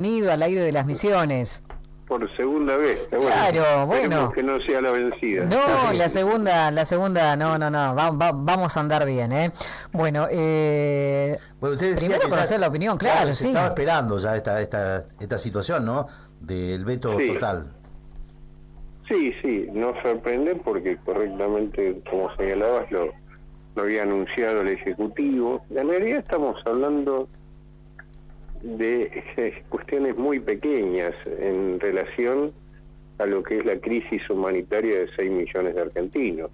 Bienvenido al aire de las Misiones. Por segunda vez. Claro, bueno. Que no sea la vencida. No, la segunda, no, vamos a andar bien, ¿eh? Bueno, Bueno, usted decía primero que conocer la opinión, claro, se sí. estaba esperando ya esta situación, ¿no? Del veto total. Sí, nos sorprende porque correctamente, como señalabas, lo había anunciado el Ejecutivo. En realidad estamos hablando de cuestiones muy pequeñas en relación a lo que es la crisis humanitaria de 6 millones de argentinos.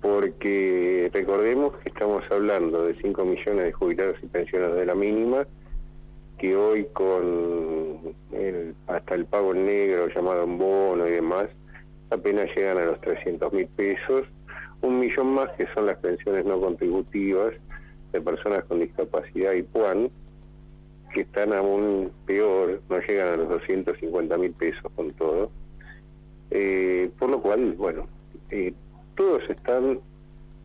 Porque recordemos que estamos hablando de 5 millones de jubilados y pensionados de la mínima, que hoy con hasta el pago en negro, llamado en bono y demás, apenas llegan a los 300.000 pesos, 1 millón más que son las pensiones no contributivas de personas con discapacidad y PUAN, que están aún peor, no llegan a los 250.000 pesos con todo. Por lo cual, bueno, todos están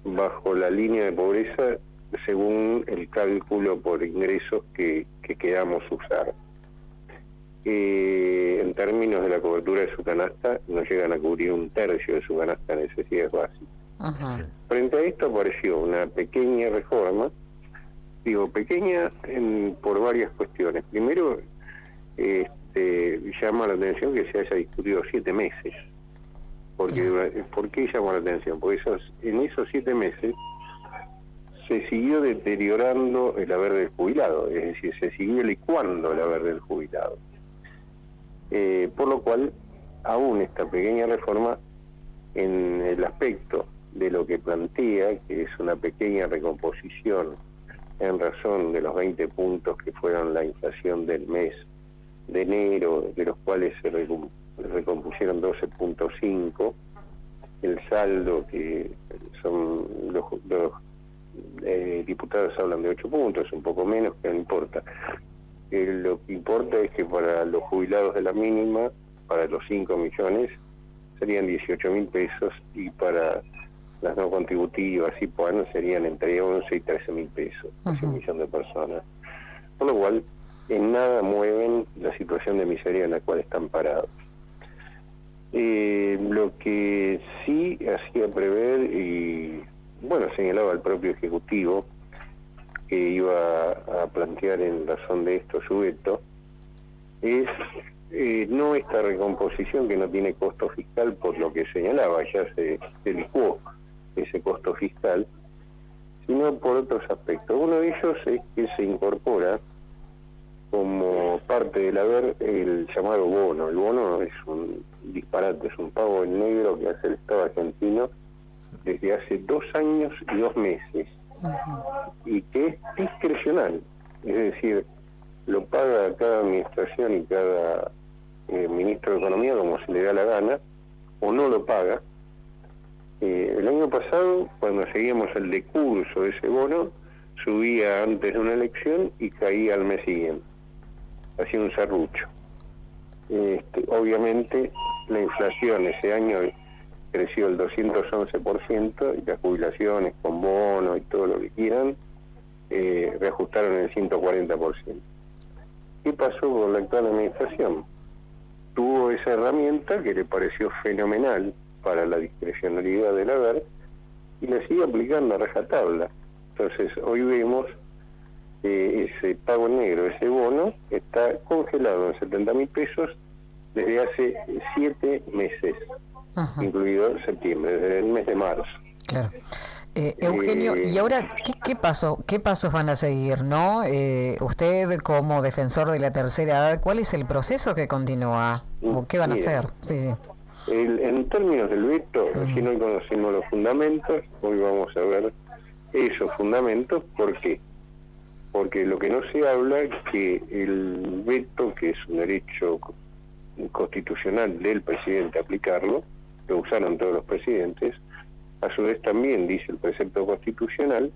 bajo la línea de pobreza según el cálculo por ingresos que queramos usar. En términos de la cobertura de su canasta, no llegan a cubrir 1/3 de su canasta de necesidades básicas. Frente a esto apareció una pequeña reforma, digo pequeña por varias cuestiones. Primero, llama la atención que se haya discutido 7 meses. Porque, ¿por qué llama la atención? Porque en esos 7 meses se siguió deteriorando el haber del jubilado, es decir, se siguió licuando el haber del jubilado. Por lo cual, aún esta pequeña reforma, en el aspecto de lo que plantea, que es una pequeña recomposición en razón de los 20 puntos que fueron la inflación del mes de enero, de los cuales se recompusieron 12.5, el saldo, que son los diputados hablan de 8 puntos, un poco menos, pero no importa. Lo que importa es que para los jubilados de la mínima, para los 5 millones, serían 18.000 pesos, y para las no contributivas y PUAN serían entre 11 y 13.000 pesos, casi 1 millón de personas. Por lo cual, en nada mueven la situación de miseria en la cual están parados. Lo que sí hacía prever, y bueno, señalaba el propio Ejecutivo, que iba a plantear en razón de esto su veto, es no esta recomposición que no tiene costo fiscal, por lo que señalaba, ya se licuó ese costo fiscal, sino por otros aspectos. Uno de ellos es que se incorpora como parte del haber el llamado bono. El bono es un disparate, es un pago en negro que hace el Estado argentino desde hace 2 años y 2 meses, y que es discrecional, es decir, lo paga cada administración y cada ministro de Economía como se le da la gana, o no lo paga. El año pasado, cuando seguíamos el decurso de ese bono, subía antes de una elección y caía al mes siguiente, hacía un serrucho. Obviamente la inflación ese año creció el 211%, y las jubilaciones con bono y todo lo que quieran reajustaron el 140%. ¿Qué pasó con la actual administración? Tuvo esa herramienta que le pareció fenomenal para la discrecionalidad del haber, y la sigue aplicando a rajatabla. Entonces hoy vemos ese pago en negro, ese bono, está congelado en 70.000 pesos desde hace 7 meses, incluido septiembre, desde el mes de marzo. Claro. Eugenio, ¿y ahora qué pasos van a seguir, no? Usted, como defensor de la tercera edad, ¿cuál es el proceso que continúa? ¿O qué van a hacer? Sí. En términos del veto, recién hoy conocimos los fundamentos, hoy vamos a ver esos fundamentos. ¿Por qué? Porque lo que no se habla es que el veto, que es un derecho constitucional del presidente aplicarlo, lo usaron todos los presidentes, a su vez también dice el precepto constitucional,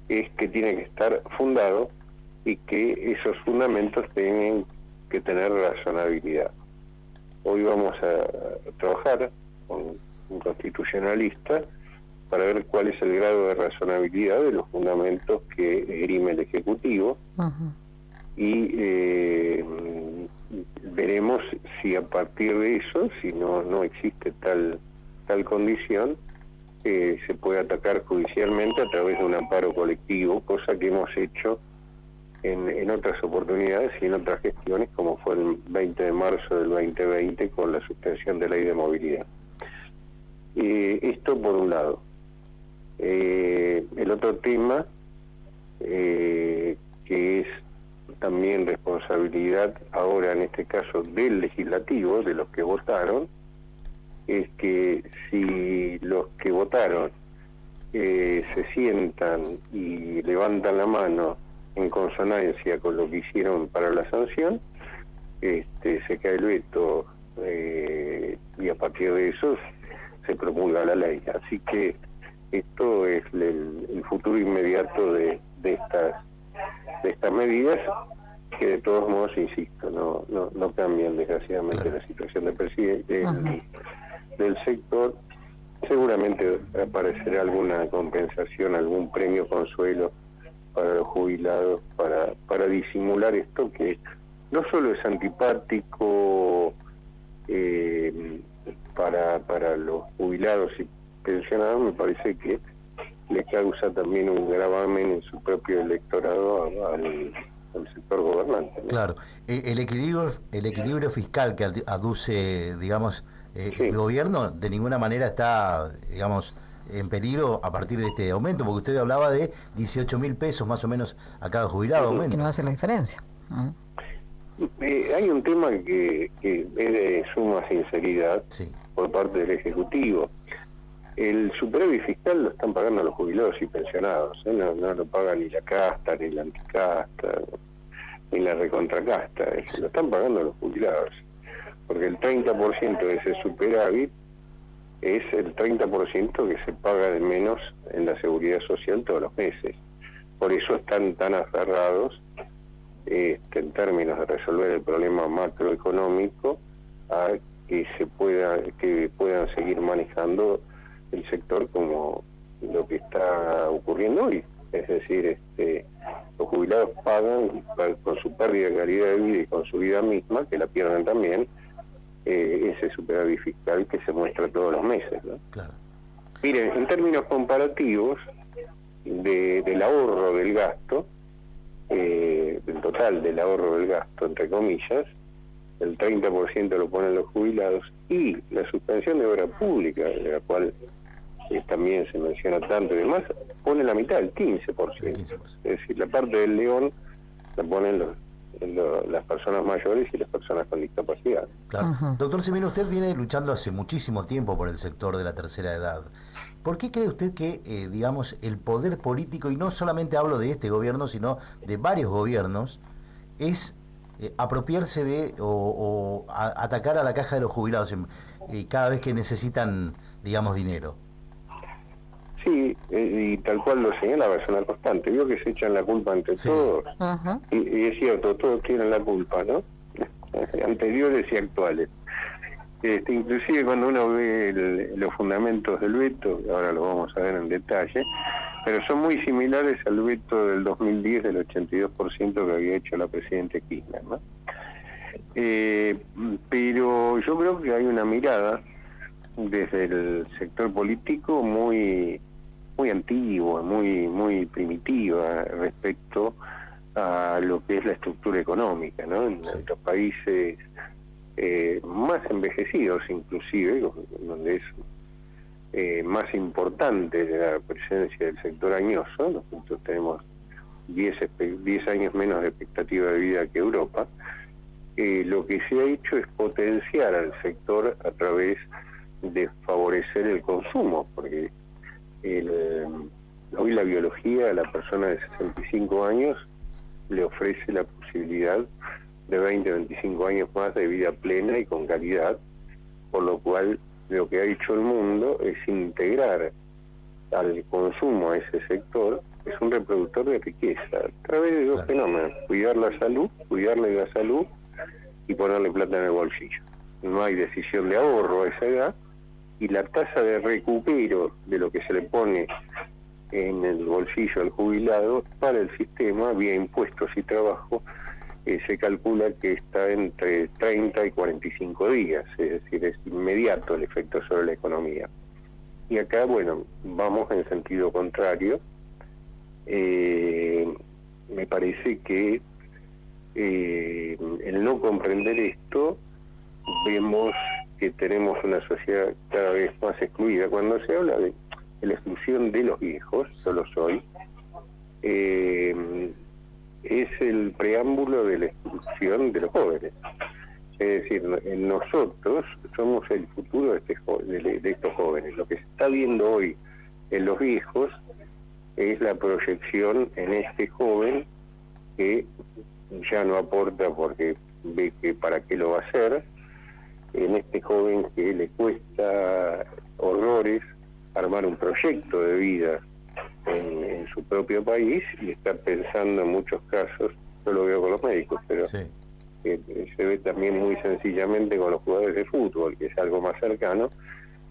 es que tiene que estar fundado y que esos fundamentos tienen que tener razonabilidad. Hoy vamos a trabajar con un constitucionalista para ver cuál es el grado de razonabilidad de los fundamentos que esgrime el Ejecutivo, y veremos si a partir de eso, si no existe tal condición, se puede atacar judicialmente a través de un amparo colectivo, cosa que hemos hecho en otras oportunidades y en otras gestiones, como fue el 20 de marzo del 2020 con la suspensión de la ley de movilidad. Esto por un lado. El otro tema, que es también responsabilidad ahora en este caso del legislativo, de los que votaron, es que si los que votaron se sientan y levantan la mano en consonancia con lo que hicieron para la sanción, se cae el veto, y a partir de eso se promulga la ley. Así que esto es el futuro inmediato de estas medidas, que de todos modos, insisto, no cambian desgraciadamente la situación del presidente del sector. Seguramente aparecerá alguna compensación, algún premio consuelo para los jubilados, para disimular esto que no solo es antipático para los jubilados y pensionados, me parece que le causa también un gravamen en su propio electorado al sector gobernante, ¿no? Claro, el equilibrio fiscal que aduce, digamos, Sí. el gobierno de ninguna manera está, digamos, en peligro a partir de este aumento, porque usted hablaba de 18.000 pesos más o menos a cada jubilado aumento. Que no hace la diferencia. Hay un tema que es de suma sinceridad, Sí. por parte del Ejecutivo. El superávit fiscal lo están pagando los jubilados y pensionados, no lo paga ni la casta, ni la anticasta, ni la recontracasta, lo están pagando los jubilados, porque el 30% de ese superávit es el 30% que se paga de menos en la seguridad social todos los meses. Por eso están tan aferrados, en términos de resolver el problema macroeconómico, a que puedan seguir manejando el sector como lo que está ocurriendo hoy. Es decir, los jubilados pagan con su pérdida de calidad de vida y con su vida misma, que la pierden también, ese superávit fiscal que se muestra todos los meses, ¿no? Claro. Miren, en términos comparativos del ahorro del gasto, del total del ahorro del gasto, entre comillas, el 30% lo ponen los jubilados, y la suspensión de obra pública, de la cual también se menciona tanto y demás, pone la mitad, el 15%. Es decir, la parte del león la ponen las personas mayores y las personas con discapacidad. Claro. Doctor Semino, usted viene luchando hace muchísimo tiempo por el sector de la tercera edad. ¿Por qué cree usted que, digamos, el poder político, y no solamente hablo de este gobierno, sino de varios gobiernos, es apropiarse de o atacar a la caja de los jubilados cada vez que necesitan, digamos, dinero? Sí, y tal cual lo señala, es una constante. Vio que se echan la culpa entre todos. Y es cierto, todos tienen la culpa, ¿no? Anteriores y actuales. Inclusive cuando uno ve los fundamentos del veto, ahora lo vamos a ver en detalle, pero son muy similares al veto del 2010 del 82% que había hecho la presidenta Kirchner, ¿no? Pero yo creo que hay una mirada desde el sector político muy antigua, muy primitiva respecto a lo que es la estructura económica, ¿no? En nuestros países más envejecidos, inclusive, donde es más importante la presencia del sector añoso. Nosotros tenemos 10 años menos de expectativa de vida que Europa. Lo que se ha hecho es potenciar al sector a través de favorecer el consumo, porque hoy la biología a la persona de 65 años le ofrece la posibilidad de 20, 25 años más de vida plena y con calidad, por lo cual lo que ha hecho el mundo es integrar al consumo a ese sector, es un reproductor de riqueza, a través de dos fenómenos: cuidarle la salud y ponerle plata en el bolsillo. No hay decisión de ahorro a esa edad, y la tasa de recupero de lo que se le pone en el bolsillo al jubilado para el sistema, vía impuestos y trabajo, se calcula que está entre 30 y 45 días, es decir, es inmediato el efecto sobre la economía. Y acá, bueno, vamos en sentido contrario. Me parece que el no comprender esto, vemos que tenemos una sociedad cada vez más excluida. Cuando se habla de la exclusión de los viejos, yo lo soy, es el preámbulo de la exclusión de los jóvenes. Es decir, nosotros somos el futuro de estos jóvenes. Lo que se está viendo hoy en los viejos es la proyección en este joven que ya no aporta porque ve que para qué lo va a hacer, en este joven que le cuesta horrores armar un proyecto de vida en su propio país y estar pensando en muchos casos, yo lo veo con los médicos, pero Sí. Se ve también muy sencillamente con los jugadores de fútbol, que es algo más cercano,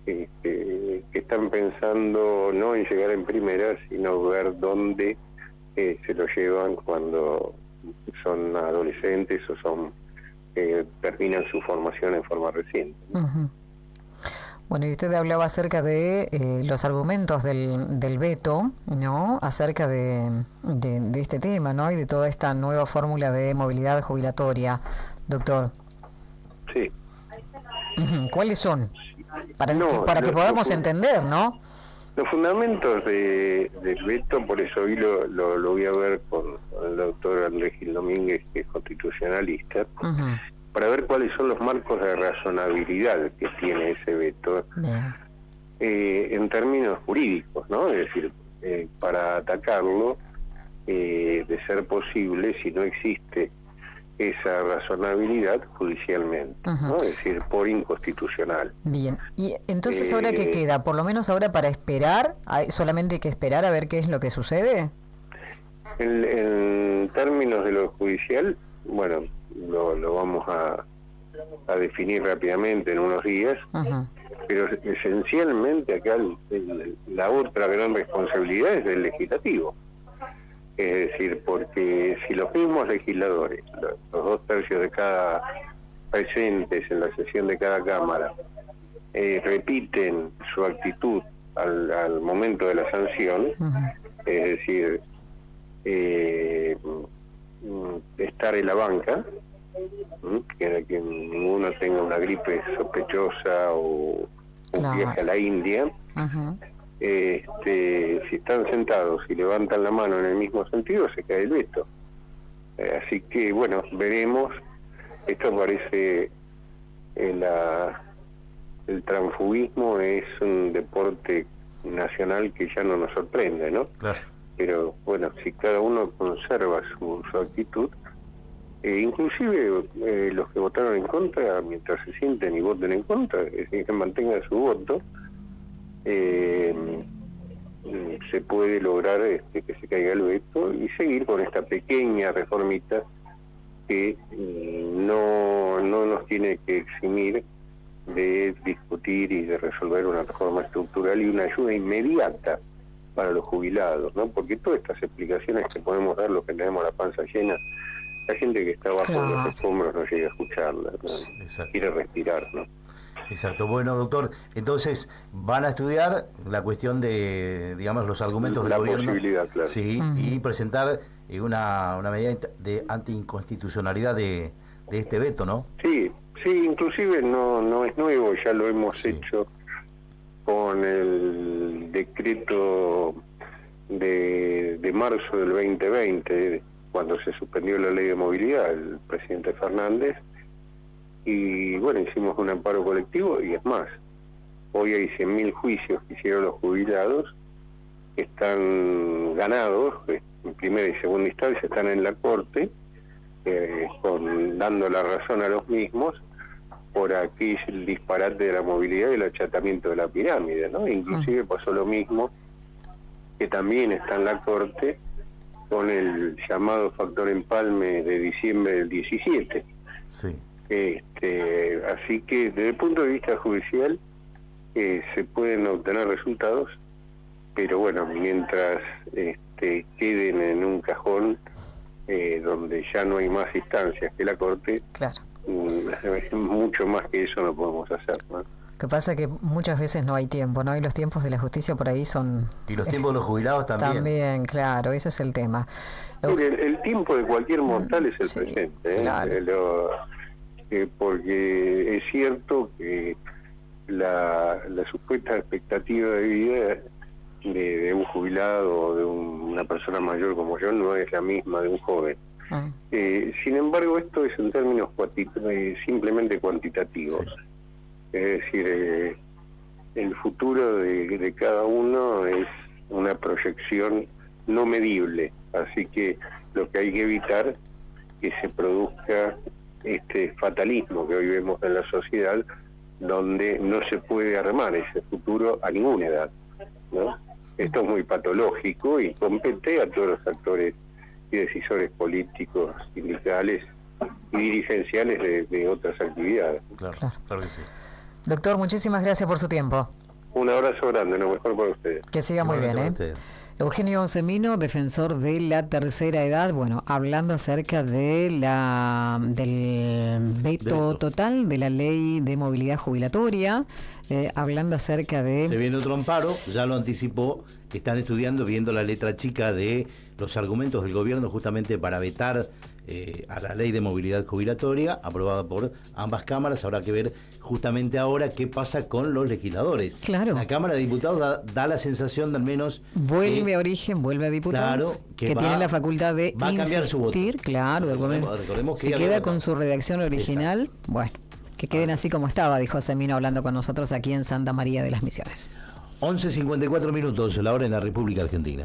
que están pensando no en llegar en primera, sino ver dónde se lo llevan cuando son adolescentes o son terminan su formación en forma reciente. Ujú. Bueno, y usted hablaba acerca de los argumentos del veto, ¿no? Acerca de este tema, ¿no? Y de toda esta nueva fórmula de movilidad jubilatoria, doctor. Sí. Ujú. ¿Cuáles son? Para que los podamos entender, ¿no? Los fundamentos del veto, por eso hoy lo voy a ver con el doctor Andrés Gil Domínguez, que es constitucionalista, Ujú. para ver cuáles son los marcos de razonabilidad que tiene ese veto Bien. en términos jurídicos, ¿no? Es decir, para atacarlo, de ser posible, si no existe esa razonabilidad judicialmente, ¿no? Es decir, por inconstitucional. Bien, y entonces ahora qué queda, por lo menos ahora para esperar, solamente hay que esperar a ver qué es lo que sucede. En términos de lo judicial, bueno, lo vamos a definir rápidamente en unos días, Ujú. pero esencialmente acá la otra gran responsabilidad es del legislativo. Es decir, porque si los mismos legisladores, los 2/3 de cada presentes en la sesión de cada Cámara, repiten su actitud al momento de la sanción, Ujú. es decir, estar en la banca, que ninguno tenga una gripe sospechosa o un Claro. viaje a la India, Ujú. si están sentados y levantan la mano en el mismo sentido, se cae el veto. Así que, bueno, veremos. Esto parece, el transfugismo es un deporte nacional que ya no nos sorprende, ¿no? Claro. Pero, bueno, si cada uno conserva su actitud, inclusive los que votaron en contra, mientras se sienten y voten en contra, es decir, que mantengan su voto, se puede lograr que se caiga el veto y seguir con esta pequeña reformita que no nos tiene que eximir de discutir y de resolver una reforma estructural y una ayuda inmediata para los jubilados, ¿no? Porque todas estas explicaciones que podemos dar, los que tenemos la panza llena, la gente que está bajo Claro. los escombros no llega a escucharla, ¿no? Exacto. Quiere respirar, ¿no? Exacto. Bueno, doctor, entonces van a estudiar la cuestión de, digamos, los argumentos del La gobierno. posibilidad, claro. Sí, y presentar una medida de antiinconstitucionalidad de este veto, ¿no? Sí, inclusive no es nuevo, ya lo hemos hecho con el decreto de marzo del 2020, cuando se suspendió la ley de movilidad, el presidente Fernández, y bueno, hicimos un amparo colectivo, y es más, hoy hay 100.000 juicios que hicieron los jubilados, que están ganados, en primera y segunda instancia están en la Corte, dando la razón a los mismos, por aquí el disparate de la movilidad y el achatamiento de la pirámide, ¿no? Inclusive pasó lo mismo, que también está en la Corte, con el llamado factor empalme de diciembre del 17. Sí. Así que desde el punto de vista judicial se pueden obtener resultados, pero bueno, mientras queden en un cajón donde ya no hay más instancias que la Corte, Claro. mucho más que eso no podemos hacer, ¿no? Lo que pasa es que muchas veces no hay tiempo, ¿no? Y los tiempos de la justicia por ahí son... Y los tiempos de los jubilados también. También, claro, ese es el tema. El tiempo de cualquier mortal es el Sí, presente, claro. Porque es cierto que la supuesta expectativa de vida de un jubilado o de una persona mayor como yo no es la misma de un joven. Sin embargo, esto es en términos simplemente cuantitativos. Sí. Es decir, el futuro de cada uno es una proyección no medible, así que lo que hay que evitar que se produzca este fatalismo que hoy vemos en la sociedad, donde no se puede armar ese futuro a ninguna edad, ¿no? Esto es muy patológico y compete a todos los actores y decisores políticos, sindicales y dirigenciales de otras actividades. Claro que sí. Doctor, muchísimas gracias por su tiempo. Un abrazo grande, lo mejor para ustedes. Que siga muy bien, ¿eh? Eugenio Semino, defensor de la tercera edad, bueno, hablando acerca de del veto total de la ley de movilidad jubilatoria, hablando acerca de... Se viene otro amparo, ya lo anticipó, que están estudiando, viendo la letra chica de los argumentos del gobierno justamente para vetar a la ley de movilidad jubilatoria, aprobada por ambas cámaras. Habrá que ver justamente ahora qué pasa con los legisladores. Claro. La Cámara de Diputados da la sensación de al menos... Vuelve a origen, vuelve a diputados, claro, que tiene la facultad de va a cambiar su voto. Claro, Recordemos que se queda con su redacción original. Exacto. Bueno, que queden así como estaba, dijo Semino hablando con nosotros aquí en Santa María de las Misiones. 11:54 minutos, la hora en la República Argentina.